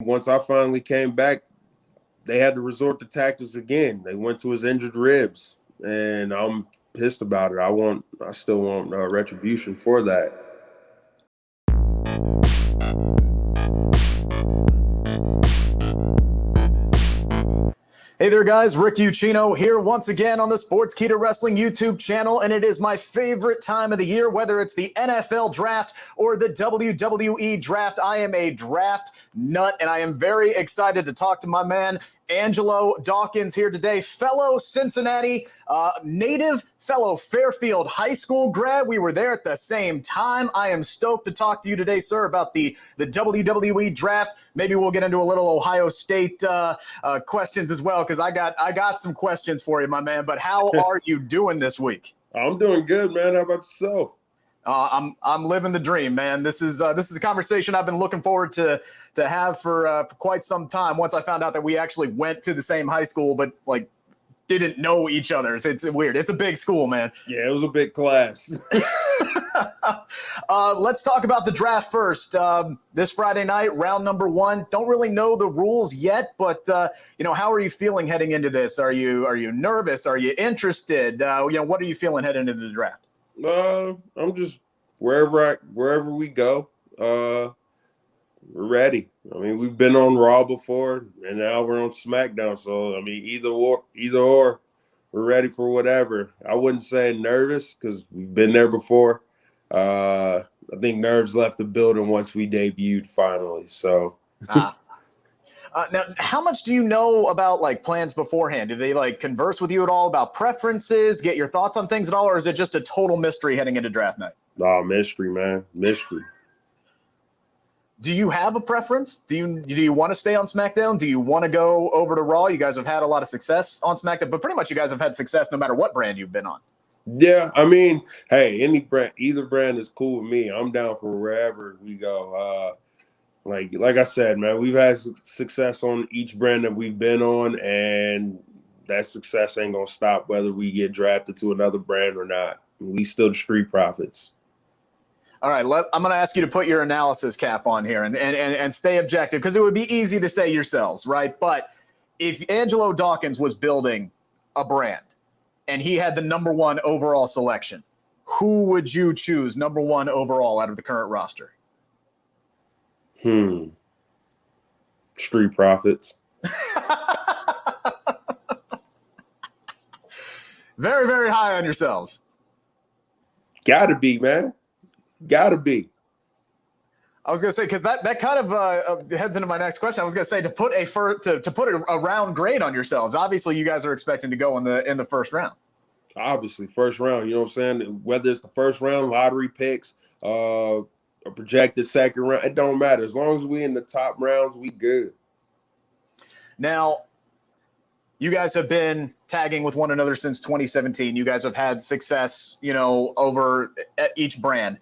once I finally came back, they had to resort to tactics again. They went to his injured ribs, and I'm pissed about it. I still want retribution for that. Hey there, guys. Rick Ucchino here once again on the Sportskeeda Wrestling YouTube channel, and it is my favorite time of the year, whether it's the NFL Draft or the WWE Draft. I am a draft nut, and I am very excited to talk to my man, Angelo Dawkins, here today, fellow Cincinnati native, fellow Fairfield High School grad. We were there at the same time. I am stoked to talk to you today, sir, about the WWE Draft. Maybe we'll get into a little Ohio State questions as well, because I got some questions for you, my man. But how are you doing this week? I'm doing good, man. How about yourself? I'm living the dream, man. This is a conversation I've been looking forward to have for quite some time. Once I found out that we actually went to the same high school, but like didn't know each other. It's weird. It's a big school, man. Yeah, it was a big class. Let's talk about the draft first. This Friday night, round number 1. Don't really know the rules yet, but how are you feeling heading into this? Are you nervous? Are you interested? What are you feeling heading into the draft? I'm just wherever we go, we're ready. I mean, we've been on Raw before, and now we're on SmackDown. So I mean, either or, we're ready for whatever. I wouldn't say nervous because we've been there before. I think nerves left the building once we debuted finally. So. Now, how much do you know about like plans beforehand? Do they like converse with you at all about preferences, get your thoughts on things at all, or is it just a total mystery heading into draft night? Oh, mystery, man. Mystery. Do you have a preference? Do you want to stay on SmackDown? Do you want to go over to Raw? You guys have had a lot of success on SmackDown, but pretty much you guys have had success no matter what brand you've been on. Yeah, I mean, hey, either brand is cool with me. I'm down for wherever we go. Like I said, man, we've had success on each brand that we've been on, and that success ain't gonna stop whether we get drafted to another brand or not. We still the Street Profits. All right, I'm going to ask you to put your analysis cap on here and stay objective, because it would be easy to say yourselves, right? But if Angelo Dawkins was building a brand and he had the number 1 overall selection, who would you choose number 1 overall out of the current roster? Street Profits. Very, very high on yourselves. Gotta be, man. Gotta be. I was gonna say, because that kind of heads into my next question. I was gonna say to put a round grade on yourselves. Obviously, you guys are expecting to go in the first round. Obviously, first round. You know what I'm saying? Whether it's the first round, lottery picks, a projected second round, it don't matter. As long as we in the top rounds, we good. Now, you guys have been tagging with one another since 2017. You guys have had success, over at each brand.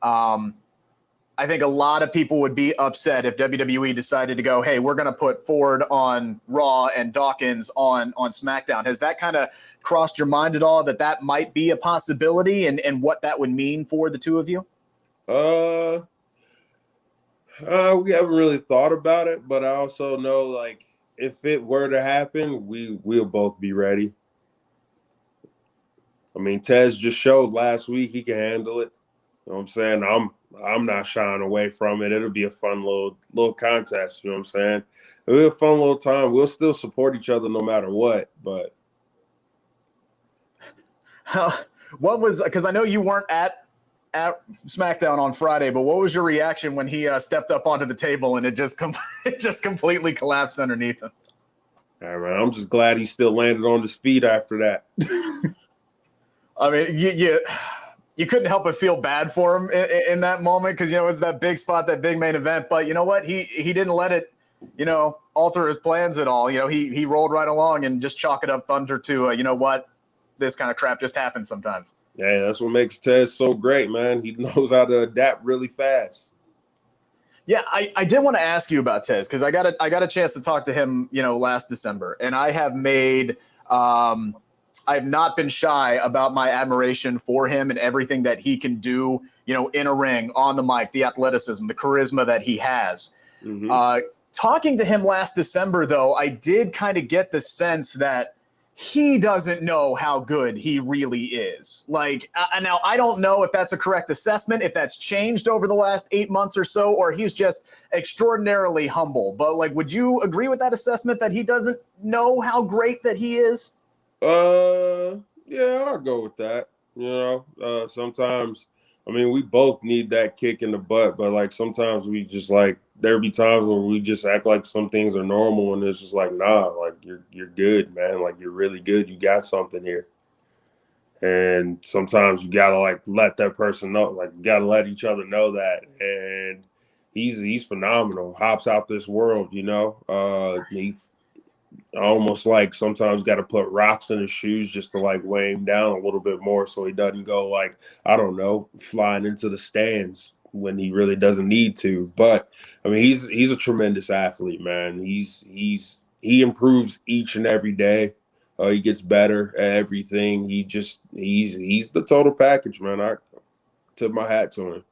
I think a lot of people would be upset if WWE decided to go, hey, we're going to put Ford on Raw and Dawkins on SmackDown. Has that kind of crossed your mind at all, that might be a possibility, and what that would mean for the two of you? We haven't really thought about it, but I also know, like, if it were to happen, we'll both be ready. I mean, Tez just showed last week he can handle it. You know what I'm saying? I'm not shying away from it. It'll be a fun little contest. You know what I'm saying? It'll be a fun little time. We'll still support each other no matter what. But what was, because I know you weren't at SmackDown on Friday, but what was your reaction when he stepped up onto the table and it just completely collapsed underneath him? All right, I'm just glad he still landed on his feet after that. I mean, you couldn't help but feel bad for him in that moment, because it's that big spot, that big main event. But you know what? He didn't let it, alter his plans at all. He rolled right along and just chalk it up under to you know what, this kind of crap just happens sometimes. Yeah, that's what makes Tez so great, man. He knows how to adapt really fast. Yeah, I did want to ask you about Tez, because I got a chance to talk to him, last December, and I have made I have not been shy about my admiration for him and everything that he can do, in a ring, on the mic, the athleticism, the charisma that he has. Mm-hmm. Talking to him last December, though, I did kind of get the sense that he doesn't know how good he really is. Like, now I don't know if that's a correct assessment, if that's changed over the last 8 months or so, or he's just extraordinarily humble. But like, would you agree with that assessment that he doesn't know how great that he is? Yeah, I'll go with that. Sometimes, I mean, we both need that kick in the butt, but like sometimes we just like there be times where we just act like some things are normal, and it's just like, nah, like you're good, man. Like you're really good. You got something here. And sometimes you gotta like let that person know, like you gotta let each other know that. And he's phenomenal. Hops out this world, He almost like sometimes got to put rocks in his shoes just to like weigh him down a little bit more so he doesn't go like, I don't know, flying into the stands when he really doesn't need to. But I mean, he's a tremendous athlete, man. He improves each and every day. He gets better at everything. He's the total package, man. I tip my hat to him.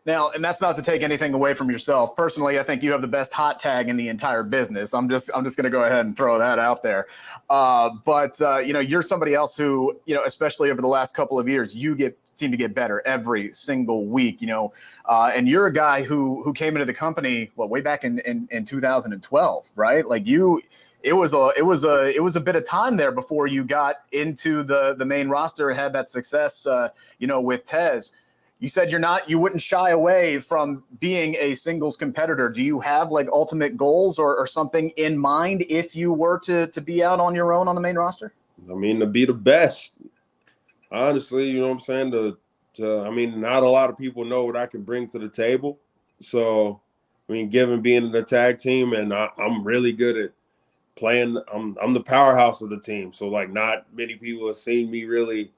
Now, and that's not to take anything away from yourself. Personally, I think you have the best hot tag in the entire business. I'm just going to go ahead and throw that out there. But you're somebody else who, especially over the last couple of years, seem to get better every single week, and you're a guy who came into the company, way back in 2012, right? Like it was a bit of time there before you got into the main roster and had that success, with Tez. You said you wouldn't shy away from being a singles competitor. Do you have like ultimate goals or something in mind if you were to be out on your own on the main roster? I mean, to be the best. Honestly, you know what I'm saying? I mean, not a lot of people know what I can bring to the table. So, I mean, given being in the tag team, and I'm really good at playing, I'm the powerhouse of the team. So, like, not many people have seen me really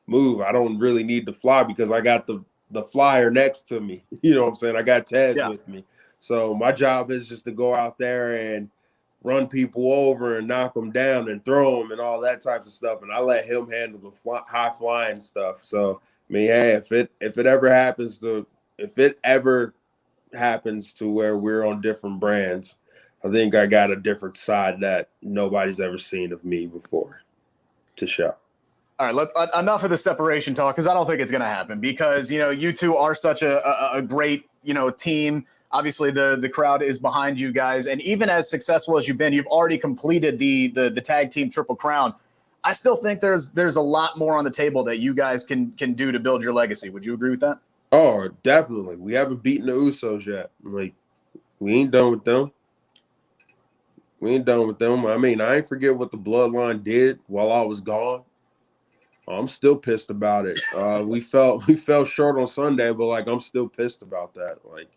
move. I don't really need to fly because I got the flyer next to me. You know what I'm saying? I got Taz with me. So my job is just to go out there and run people over and knock them down and throw them and all that types of stuff. And I let him handle the high flying stuff. So, I mean, hey, if it ever happens to where we're on different brands, I think I got a different side that nobody's ever seen of me before to show. All right, enough of the separation talk, because I don't think it's going to happen, because, you two are such a great, team. Obviously, the crowd is behind you guys. And even as successful as you've been, you've already completed the tag team Triple Crown. I still think there's a lot more on the table that you guys can do to build your legacy. Would you agree with that? Oh, definitely. We haven't beaten the Usos yet. Like, we ain't done with them. I mean, I ain't forget what the Bloodline did while I was gone. I'm still pissed about it. We fell short on Sunday, but like I'm still pissed about that. Like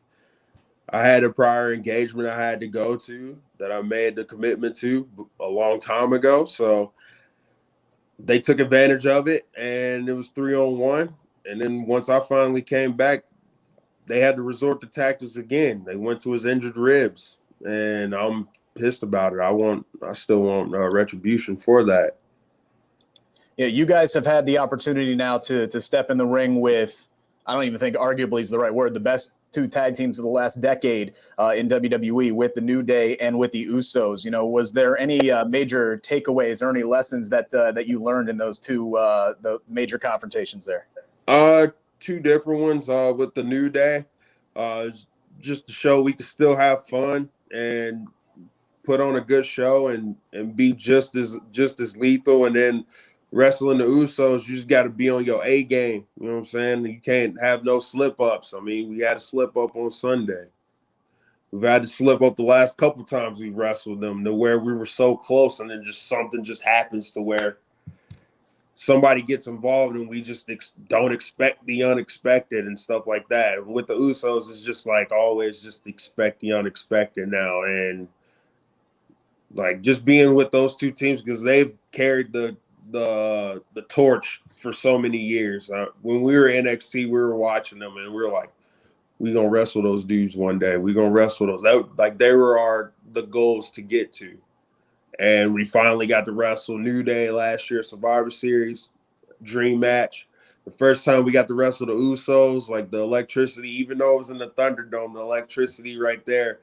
I had a prior engagement I had to go to that I made the commitment to a long time ago. So they took advantage of it, and it was 3-on-1. And then once I finally came back, they had to resort to tactics again. They went to his injured ribs, and I'm pissed about it. I still want retribution for that. Yeah, you guys have had the opportunity now to step in the ring with, I don't even think arguably is the right word, the best two tag teams of the last decade in WWE, with the New Day and with the Usos. Was there any major takeaways or any lessons that you learned in those two the major confrontations there? Two different ones. With the New Day, just to show we can still have fun and put on a good show and be just as lethal. And then wrestling the Usos, you just got to be on your A game. You know what I'm saying? You can't have no slip ups. I mean, we had a slip up on Sunday. We've had to slip up the last couple times we wrestled them, to where we were so close, and then something just happens to where somebody gets involved and we just don't expect the unexpected and stuff like that. With the Usos, it's just like always just expect the unexpected now. And like just being with those two teams, because they've carried the torch for so many years. When we were in NXT, we were watching them and we were like, we're going to wrestle those dudes one day. We're going to wrestle those. They were the goals to get to. And we finally got to wrestle New Day last year, Survivor Series, dream match. The first time we got to wrestle the Usos, like the electricity, even though it was in the Thunderdome, the electricity right there,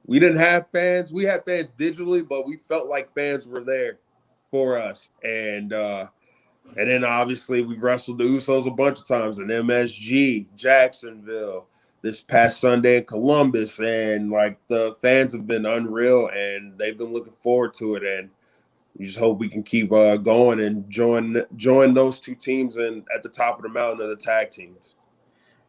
we didn't have fans. We had fans digitally, but we felt like fans were there for us. And then obviously we've wrestled the Usos a bunch of times in MSG, Jacksonville, this past Sunday in Columbus, and like the fans have been unreal, and they've been looking forward to it. And we just hope we can keep going and join those two teams and at the top of the mountain of the tag teams.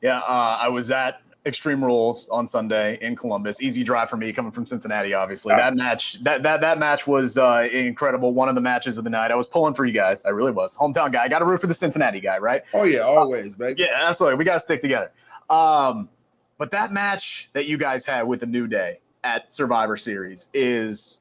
Yeah, I was at Extreme Rules on Sunday in Columbus. Easy drive for me coming from Cincinnati, obviously. That match was incredible. One of the matches of the night. I was pulling for you guys. I really was. Hometown guy. I got to root for the Cincinnati guy, right? Oh, yeah, always, baby. Yeah, absolutely. We got to stick together. But that match that you guys had with the New Day at Survivor Series is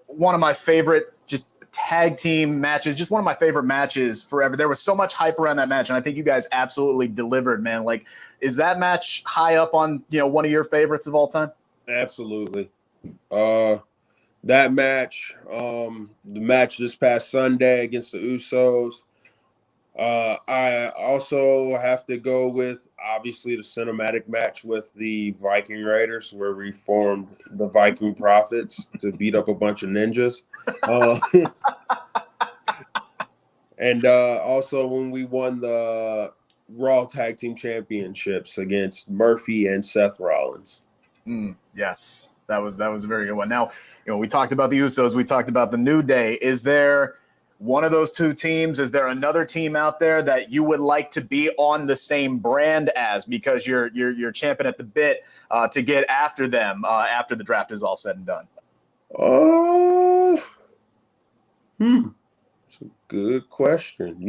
one of my favorite just tag team matches, just one of my favorite matches forever. There was so much hype around that match, and I think you guys absolutely delivered, man. Like, is that match high up on, one of your favorites of all time? Absolutely. That match, the match this past Sunday against the Usos. I also have to go with, obviously, the cinematic match with the Viking Raiders, where we formed the Viking Prophets to beat up a bunch of ninjas. And also when we won the Raw Tag Team Championships against Murphy and Seth Rollins. Yes, that was a very good one. Now, we talked about the Usos, we talked about the New Day. Is there one of those two teams? Is there another team out there that you would like to be on the same brand as, because you're champing at the bit to get after them after the draft is all said and done? It's a good question.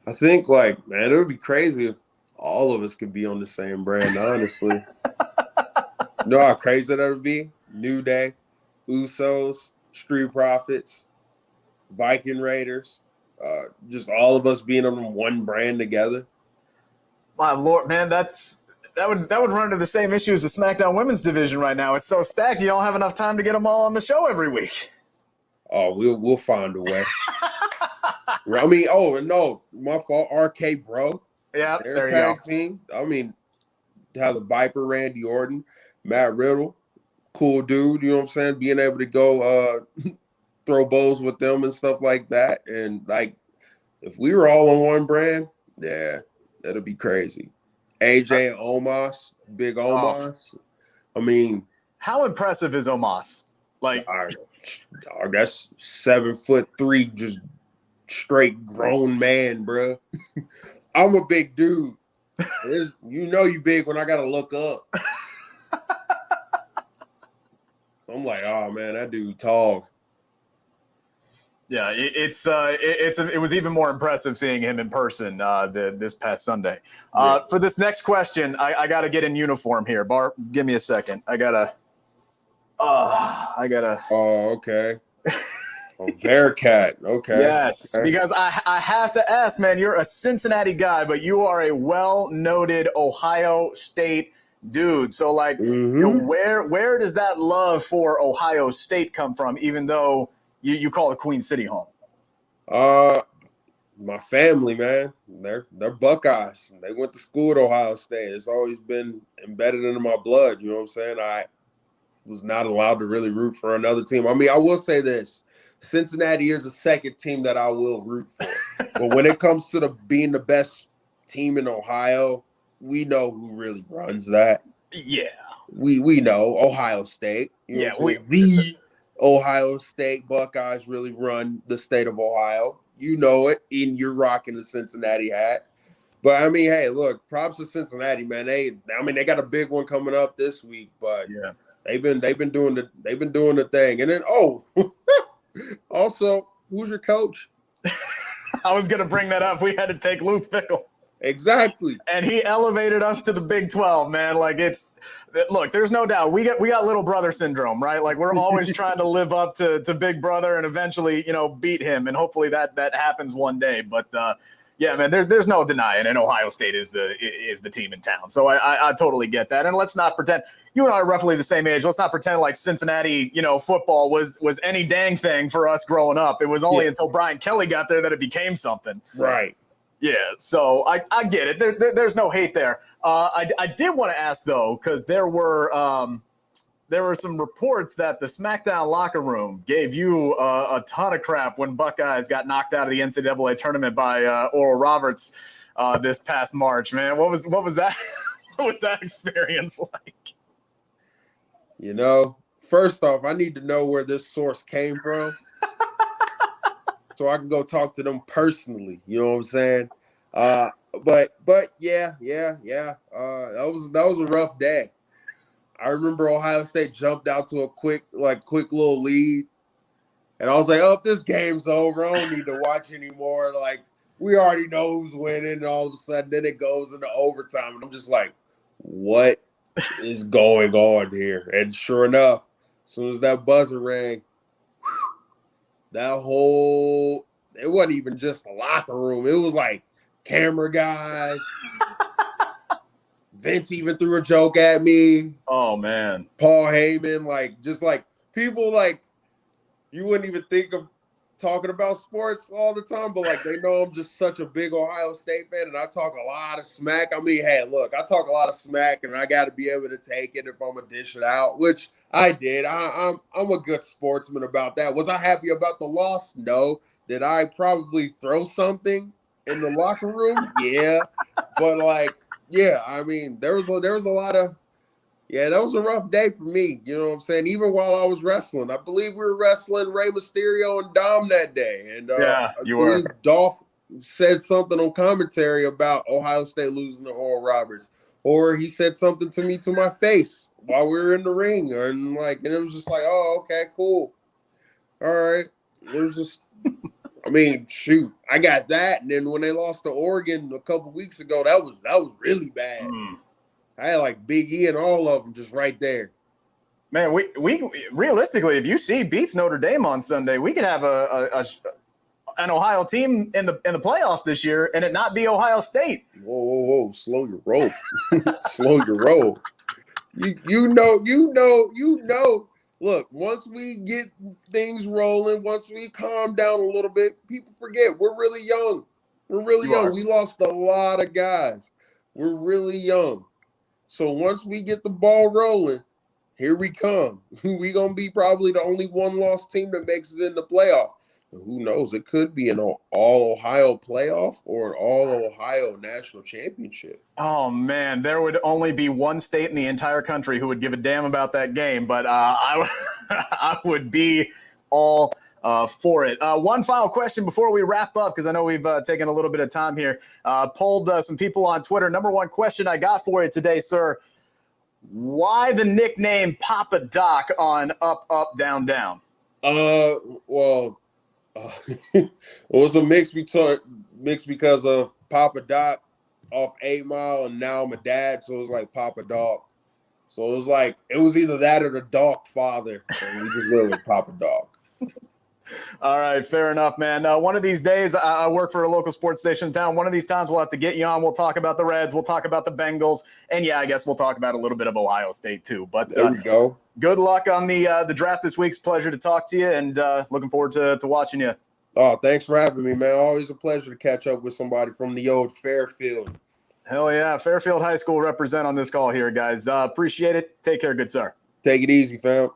I think, man, it would be crazy if all of us could be on the same brand, honestly. You know how crazy that would be? New Day, Usos, Street Profits, Viking Raiders, just all of us being on one brand together. My Lord, man, that would run into the same issue as the SmackDown Women's Division right now. It's so stacked, you don't have enough time to get them all on the show every week. Oh, we'll find a way. I mean, no, my fault. RK Bro. Yeah, their tag team. I mean, how the Viper, Randy Orton, Matt Riddle, cool dude. You know what I'm saying? Being able to go throw bowls with them and stuff like that. And if we were all on one brand, yeah, that'd be crazy. AJ and Omos, big Omos. I mean, how impressive is Omos? Dog, that's 7'3", just straight grown man, bro. I'm a big dude. You big when I gotta look up. I'm like, oh man, that dude tall. Yeah, it was even more impressive seeing him in person this past Sunday. For this next question, I got to get in uniform here. Bart, give me a second. I gotta. Oh, okay. Bearcat. Okay. Yes, okay. Because I have to ask, man. You're a Cincinnati guy, but you are a well-noted Ohio State dude. So, where does that love for Ohio State come from? Even though you call it Queen City home. My family, man. They're Buckeyes. They went to school at Ohio State. It's always been embedded into my blood. You know what I'm saying? I was not allowed to really root for another team. I mean, I will say this. Cincinnati is the second team that I will root for. But when it comes to being the best team in Ohio, we know who really runs that. Yeah. We know Ohio State. The Ohio State Buckeyes really run the state of Ohio. You know it, and you're rocking the Cincinnati hat. But I mean, hey, look, props to Cincinnati, man. They got a big one coming up this week, but yeah. They've been doing the thing. And then also, who's your coach? I was gonna bring that up. We had to take Luke Fickell. Exactly. And he elevated us to the Big 12, man. Look, there's no doubt we got little brother syndrome, right? Like, we're always trying to live up to Big Brother and eventually, beat him. And hopefully that happens one day. But yeah, man, there's no denying, and Ohio State is the team in town. So I totally get that. And let's not pretend, you and I are roughly the same age. Let's not pretend like Cincinnati, football was any dang thing for us growing up. It was only until Brian Kelly got there that it became something. Right. Yeah, so I get it. There's no hate there. I did want to ask, though, because there were there were some reports that the SmackDown locker room gave you a ton of crap when Buckeyes got knocked out of the NCAA tournament by Oral Roberts this past March. Man, what was that? What was that experience like? You know, first off, I need to know where this source came from, so I can go talk to them personally. You know what I'm saying? But yeah. That was a rough day. I remember Ohio State jumped out to a quick little lead, and I was like, "Oh, this game's over. I don't need to watch anymore. Like, we already know who's winning." And all of a sudden, then it goes into overtime, and I'm just like, "What is going on here?" And sure enough, as soon as that buzzer rang, it wasn't even just a locker room. It was like camera guys. Vince even threw a joke at me. Oh, man. Paul Heyman, just people you wouldn't even think of talking about sports all the time, but they know I'm just such a big Ohio State fan, and I talk a lot of smack. I mean, hey, look, I talk a lot of smack, and I got to be able to take it if I'm gonna dish it out, which I did. I'm a good sportsman about that. Was I happy about the loss? No. Did I probably throw something in the locker room? Yeah, but yeah, I mean, there was a lot of. Yeah, that was a rough day for me. You know what I'm saying? Even while I was wrestling, I believe we were wrestling Rey Mysterio and Dom that day. And yeah, I believe Dolph said something on commentary about Ohio State losing to Oral Roberts, or he said something to my face while we were in the ring, and it was just oh, okay, cool, all right. It was just, I mean, shoot, I got that, and then when they lost to Oregon a couple weeks ago, that was really bad. I had Big E and all of them just right there. Man, we realistically, if UC beats Notre Dame on Sunday, we could have an Ohio team in the playoffs this year, and it not be Ohio State. Whoa! Slow your roll. Slow your roll. You know. Look, once we get things rolling, once we calm down a little bit, people forget we're really young. We're really young. We lost a lot of guys. We're really young. So once we get the ball rolling, here we come. We're going to be probably the only one-loss team that makes it in the playoff. And who knows? It could be an all-Ohio playoff or an all-Ohio national championship. Oh, man. There would only be one state in the entire country who would give a damn about that game. But I would be all for it. One final question before we wrap up, because I know we've taken a little bit of time here. Polled some people on Twitter. Number one question I got for you today, sir. Why the nickname Papa Doc on Up, Up, Down, Down? Well, it was a mix because of Papa Doc off 8 Mile, and now I'm a dad, so it was Papa Doc. So it was either that or the Doc father, and we just went with Papa Doc. All right, fair enough, man. One of these days, I work for a local sports station in town. One of these times, we'll have to get you on. We'll talk about the Reds. We'll talk about the Bengals. And, yeah, I guess we'll talk about a little bit of Ohio State, too. But there we go. Good luck on the draft this week. It's a pleasure to talk to you, and looking forward to watching you. Oh, thanks for having me, man. Always a pleasure to catch up with somebody from the old Fairfield. Hell yeah. Fairfield High School represent on this call here, guys. Appreciate it. Take care, good sir. Take it easy, fam.